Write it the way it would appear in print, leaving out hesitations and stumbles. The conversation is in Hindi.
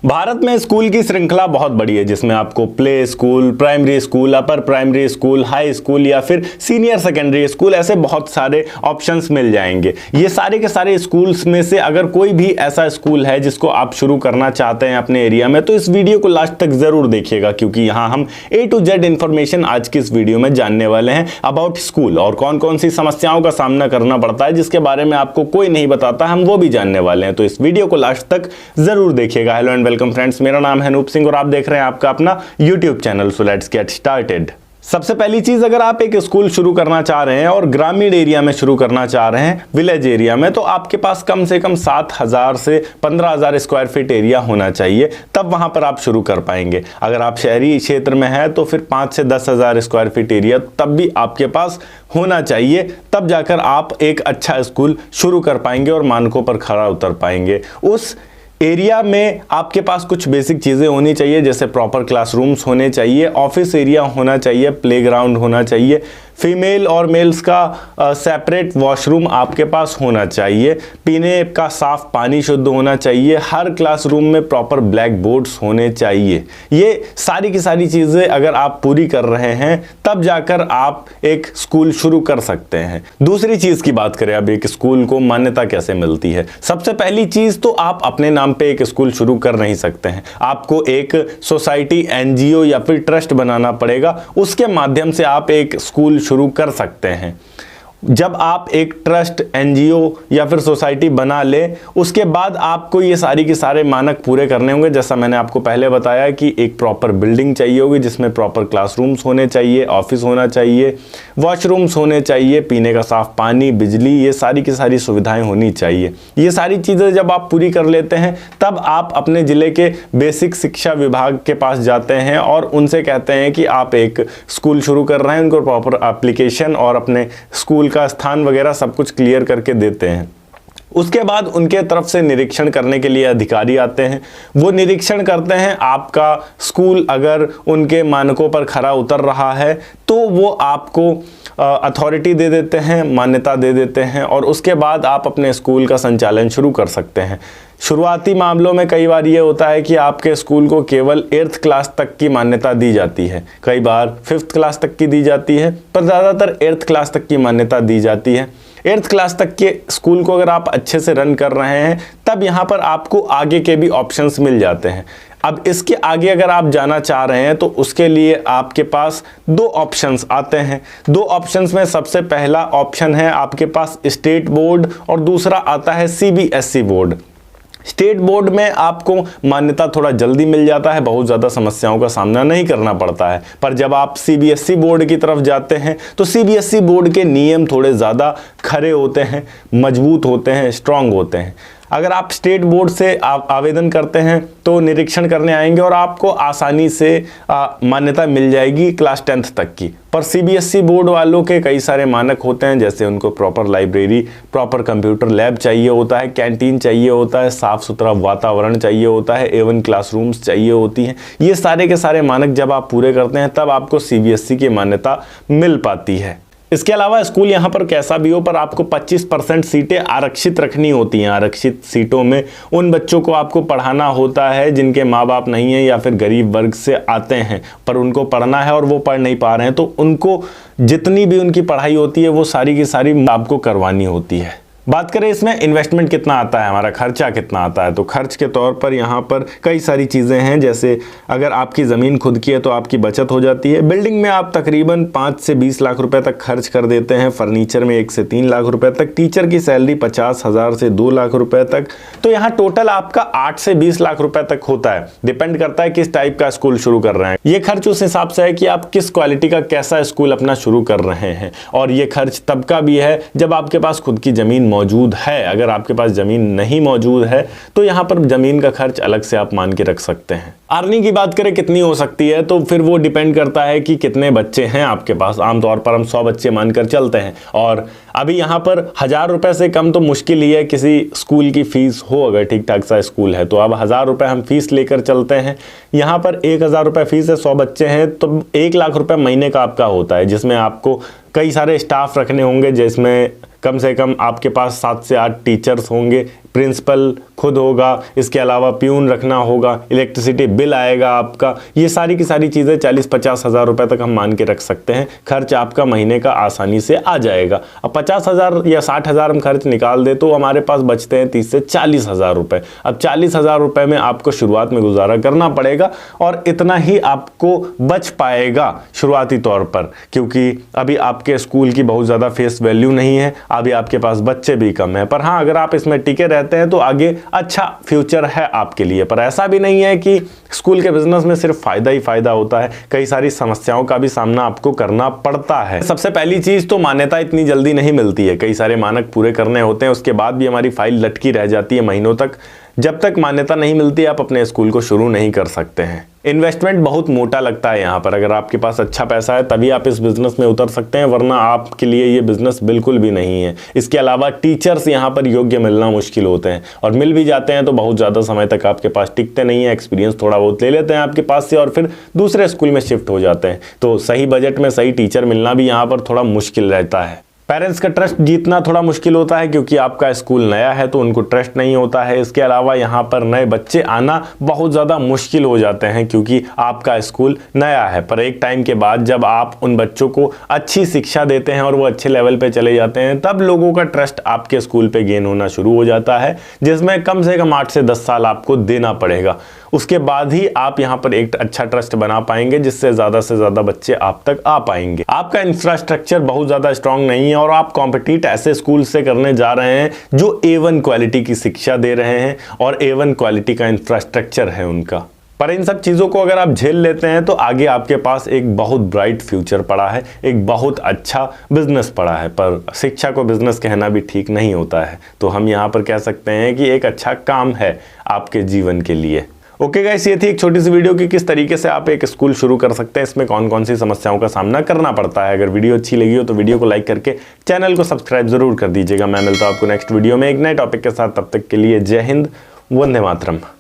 भारत में स्कूल की श्रृंखला बहुत बड़ी है, जिसमें आपको play school, primary school, upper primary school, high school या फिर सीनियर सेकेंडरी स्कूल, ऐसे बहुत सारे ऑप्शंस मिल जाएंगे। ये सारे के सारे स्कूल्स में से अगर कोई भी ऐसा स्कूल है जिसको आप शुरू करना चाहते हैं अपने एरिया में, तो इस वीडियो को लास्ट तक जरूर देखिएगा, क्योंकि यहाँ हम A to Z इंफॉर्मेशन आज की इस वीडियो में जानने वाले हैं अबाउट स्कूल, और कौन कौन सी समस्याओं का सामना करना पड़ता है जिसके बारे में आपको कोई नहीं बताता, हम वो भी जानने वाले हैं। तो इस वीडियो को लास्ट तक जरूर देखिएगा। हेलो एंड वेलकम फ्रेंड्स, मेरा नाम है अनूप सिंह और आप देख रहे हैं आपका अपना YouTube channel. So let's get started. सबसे पहली चीज, अगर आप एक स्कूल शुरू करना चाह रहे हैं और ग्रामीण एरिया में शुरू करना चाह रहे हैं, विलेज एरिया में, तो आपके पास कम से कम 7,000 से 15,000 स्क्वायर फीट एरिया होना चाहिए, तब वहां पर आप शुरू कर पाएंगे। अगर आप शहरी क्षेत्र में हैं तो फिर 5 से 10,000 स्क्वायर फीट एरिया तब भी आपके पास होना चाहिए, तब जाकर आप एक अच्छा स्कूल शुरू कर पाएंगे और मानकों पर खरा उतर पाएंगे। उस एरिया में आपके पास कुछ बेसिक चीज़ें होनी चाहिए, जैसे प्रॉपर क्लासरूम्स होने चाहिए, ऑफिस एरिया होना चाहिए, प्लेग्राउंड होना चाहिए, फीमेल और मेल्स का सेपरेट वॉशरूम आपके पास होना चाहिए, पीने का साफ पानी शुद्ध होना चाहिए, हर क्लासरूम में प्रॉपर ब्लैक बोर्ड्स होने चाहिए। ये सारी की सारी चीज़ें अगर आप पूरी कर रहे हैं तब जाकर आप एक स्कूल शुरू कर सकते हैं। दूसरी चीज़ की बात करें, अब एक स्कूल को मान्यता कैसे मिलती है। सबसे पहली चीज़ तो आप अपने नाम पे एक स्कूल शुरू कर नहीं सकते हैं, आपको एक सोसाइटी, NGO या फिर ट्रस्ट बनाना पड़ेगा, उसके माध्यम से आप एक स्कूल शुरू कर सकते हैं। जब आप एक ट्रस्ट, NGO या फिर सोसाइटी बना ले, उसके बाद आपको ये सारी के सारे मानक पूरे करने होंगे। जैसा मैंने आपको पहले बताया कि एक प्रॉपर बिल्डिंग चाहिए होगी, जिसमें प्रॉपर क्लासरूम्स होने चाहिए, ऑफिस होना चाहिए, वॉशरूम्स होने चाहिए, पीने का साफ पानी, बिजली, ये सारी की सारी सुविधाएं होनी चाहिए। ये सारी चीज़ें जब आप पूरी कर लेते हैं तब आप अपने ज़िले के बेसिक शिक्षा विभाग के पास जाते हैं और उनसे कहते हैं कि आप एक स्कूल शुरू कर रहे हैं। उनको प्रॉपर एप्लीकेशन और अपने स्कूल का स्थान वगैरह सब कुछ क्लियर करके देते हैं। उसके बाद उनके तरफ से निरीक्षण करने के लिए अधिकारी आते हैं, वो निरीक्षण करते हैं आपका स्कूल अगर उनके मानकों पर खरा उतर रहा है तो वो आपको अथॉरिटी दे देते हैं, मान्यता दे देते हैं, और उसके बाद आप अपने स्कूल का संचालन शुरू कर सकते हैं। शुरुआती मामलों में कई बार ये होता है कि आपके स्कूल को केवल 8th क्लास तक की मान्यता दी जाती है, कई बार 5th क्लास तक की दी जाती है, पर ज़्यादातर 8th क्लास तक की मान्यता दी जाती है। 8th क्लास तक के स्कूल को अगर आप अच्छे से रन कर रहे हैं तब यहाँ पर आपको आगे के भी ऑप्शंस मिल जाते हैं। अब इसके आगे अगर आप जाना चाह रहे हैं तो उसके लिए आपके पास 2 ऑप्शंस आते हैं। 2 ऑप्शंस में सबसे पहला ऑप्शन है आपके पास स्टेट बोर्ड और दूसरा आता है CBSE बोर्ड। स्टेट बोर्ड में आपको मान्यता थोड़ा जल्दी मिल जाता है, बहुत ज़्यादा समस्याओं का सामना नहीं करना पड़ता है, पर जब आप CBSE बोर्ड की तरफ जाते हैं तो CBSE बोर्ड के नियम थोड़े ज़्यादा खरे होते हैं, मजबूत होते हैं, स्ट्रांग होते हैं। अगर आप स्टेट बोर्ड से आवेदन करते हैं तो निरीक्षण करने आएंगे और आपको आसानी से मान्यता मिल जाएगी क्लास 10th तक की। पर CBSE बोर्ड वालों के कई सारे मानक होते हैं, जैसे उनको proper library, proper computer lab चाहिए होता है, कैंटीन चाहिए होता है, साफ़ सुथरा वातावरण चाहिए होता है, A1 क्लासरूम्स चाहिए होती हैं। ये सारे के सारे मानक जब आप पूरे करते हैं तब आपको CBSE की मान्यता मिल पाती है। इसके अलावा स्कूल यहाँ पर कैसा भी हो, पर आपको 25% सीटें आरक्षित रखनी होती हैं। आरक्षित सीटों में उन बच्चों को आपको पढ़ाना होता है जिनके माँ बाप नहीं हैं या फिर गरीब वर्ग से आते हैं, पर उनको पढ़ना है और वो पढ़ नहीं पा रहे हैं, तो उनको जितनी भी उनकी पढ़ाई होती है वो सारी की सारी आपको करवानी होती है। बात करें इसमें इन्वेस्टमेंट कितना आता है, हमारा खर्चा कितना आता है, तो खर्च के तौर पर यहाँ पर कई सारी चीज़ें हैं। जैसे अगर आपकी ज़मीन खुद की है तो आपकी बचत हो जाती है। बिल्डिंग में आप तकरीबन 5 से 20 लाख रुपए तक खर्च कर देते हैं, फर्नीचर में 1 से 3 लाख रुपए तक, टीचर की सैलरी 50,000 से 2 लाख रुपए तक, तो यहाँ टोटल आपका 8 से 20 लाख रुपए तक होता है। डिपेंड करता है किस टाइप का स्कूल शुरू कर रहे हैं। ये खर्च उस हिसाब से है कि आप किस क्वालिटी का कैसा स्कूल अपना शुरू कर रहे हैं, और ये खर्च तब का भी है जब आपके पास खुद की ज़मीन मौजूद है। अगर आपके पास ज़मीन नहीं मौजूद है तो यहाँ पर ज़मीन का खर्च अलग से आप मान के रख सकते हैं। अर्निंग की बात करें कितनी हो सकती है, तो फिर वो डिपेंड करता है कि कितने बच्चे हैं आपके पास। आमतौर पर हम 100 बच्चे मानकर चलते हैं, और अभी यहाँ पर 1000 रुपये से कम तो मुश्किल ही है किसी स्कूल की फ़ीस हो। अगर ठीक ठाक सा स्कूल है तो अब 1000 रुपये हम फीस लेकर चलते हैं। यहाँ पर 1000 रुपये फीस है, 100 बच्चे हैं तो 1 लाख रुपये महीने का आपका होता है, जिसमें आपको कई सारे स्टाफ रखने होंगे, जिसमें कम से कम आपके पास 7 से 8 टीचर्स होंगे, प्रिंसिपल खुद होगा, इसके अलावा प्यून रखना होगा, इलेक्ट्रिसिटी बिल आएगा आपका, ये सारी की सारी चीज़ें 40-50 हज़ार रुपये तक हम मान के रख सकते हैं। खर्च आपका महीने का आसानी से आ जाएगा। अब 50 हज़ार या 60 हज़ार हम खर्च निकाल दे तो हमारे पास बचते हैं 30 से 40 हज़ार रुपये। अब 40 हज़ार रुपये में आपको शुरुआत में गुजारा करना पड़ेगा और इतना ही आपको बच पाएगा शुरुआती तौर पर, क्योंकि अभी आपके स्कूल की बहुत ज़्यादा फेस वैल्यू नहीं है, अभी आपके पास बच्चे भी कम है। पर हाँ, अगर आप इसमें टिके रहते हैं तो आगे अच्छा फ्यूचर है आपके लिए। पर ऐसा भी नहीं है कि स्कूल के बिजनेस में सिर्फ फायदा ही फायदा होता है, कई सारी समस्याओं का भी सामना आपको करना पड़ता है। सबसे पहली चीज तो मान्यता इतनी जल्दी नहीं मिलती है, कई सारे मानक पूरे करने होते हैं, उसके बाद भी हमारी फाइल लटकी रह जाती है महीनों तक। जब तक मान्यता नहीं मिलती आप अपने स्कूल को शुरू नहीं कर सकते हैं। इन्वेस्टमेंट बहुत मोटा लगता है यहाँ पर, अगर आपके पास अच्छा पैसा है तभी आप इस बिजनेस में उतर सकते हैं, वरना आपके लिए ये बिजनेस बिल्कुल भी नहीं है। इसके अलावा टीचर्स यहाँ पर योग्य मिलना मुश्किल होते हैं, और मिल भी जाते हैं तो बहुत ज़्यादा समय तक आपके पास टिकते नहीं है, एक्सपीरियंस थोड़ा बहुत ले लेते हैं आपके पास से और फिर दूसरे स्कूल में शिफ्ट हो जाते हैं। तो सही बजट में सही टीचर मिलना भी यहाँ पर थोड़ा मुश्किल रहता है। पेरेंट्स का ट्रस्ट जीतना थोड़ा मुश्किल होता है, क्योंकि आपका स्कूल नया है तो उनको ट्रस्ट नहीं होता है। इसके अलावा यहाँ पर नए बच्चे आना बहुत ज़्यादा मुश्किल हो जाते हैं, क्योंकि आपका स्कूल नया है। पर एक टाइम के बाद जब आप उन बच्चों को अच्छी शिक्षा देते हैं और वो अच्छे लेवल पे चले जाते हैं, तब लोगों का ट्रस्ट आपके स्कूल पे गेन होना शुरू हो जाता है, जिसमें कम से कम 8 से 10 साल आपको देना पड़ेगा। उसके बाद ही आप यहाँ पर एक अच्छा ट्रस्ट बना पाएंगे, जिससे ज़्यादा से ज़्यादा बच्चे आप तक आ पाएंगे। आपका इंफ्रास्ट्रक्चर बहुत ज़्यादा स्ट्रांग नहीं है और आप कॉम्पिटिट ऐसे स्कूल से करने जा रहे हैं जो A1 क्वालिटी की शिक्षा दे रहे हैं और A1 क्वालिटी का इंफ्रास्ट्रक्चर है उनका। पर इन सब चीज़ों को अगर आप झेल लेते हैं तो आगे आपके पास एक बहुत ब्राइट फ्यूचर पड़ा है, एक बहुत अच्छा बिजनेस पड़ा है। पर शिक्षा को बिजनेस कहना भी ठीक नहीं होता है, तो हम यहाँ पर कह सकते हैं कि एक अच्छा काम है आपके जीवन के लिए। ओके गाइस, ये थी एक छोटी सी वीडियो कि किस तरीके से आप एक स्कूल शुरू कर सकते हैं, इसमें कौन कौन सी समस्याओं का सामना करना पड़ता है। अगर वीडियो अच्छी लगी हो तो वीडियो को लाइक करके चैनल को सब्सक्राइब जरूर कर दीजिएगा। मैं मिलता हूं आपको नेक्स्ट वीडियो में एक नए टॉपिक के साथ, तब तक के लिए जय हिंद, वंदे मातरम।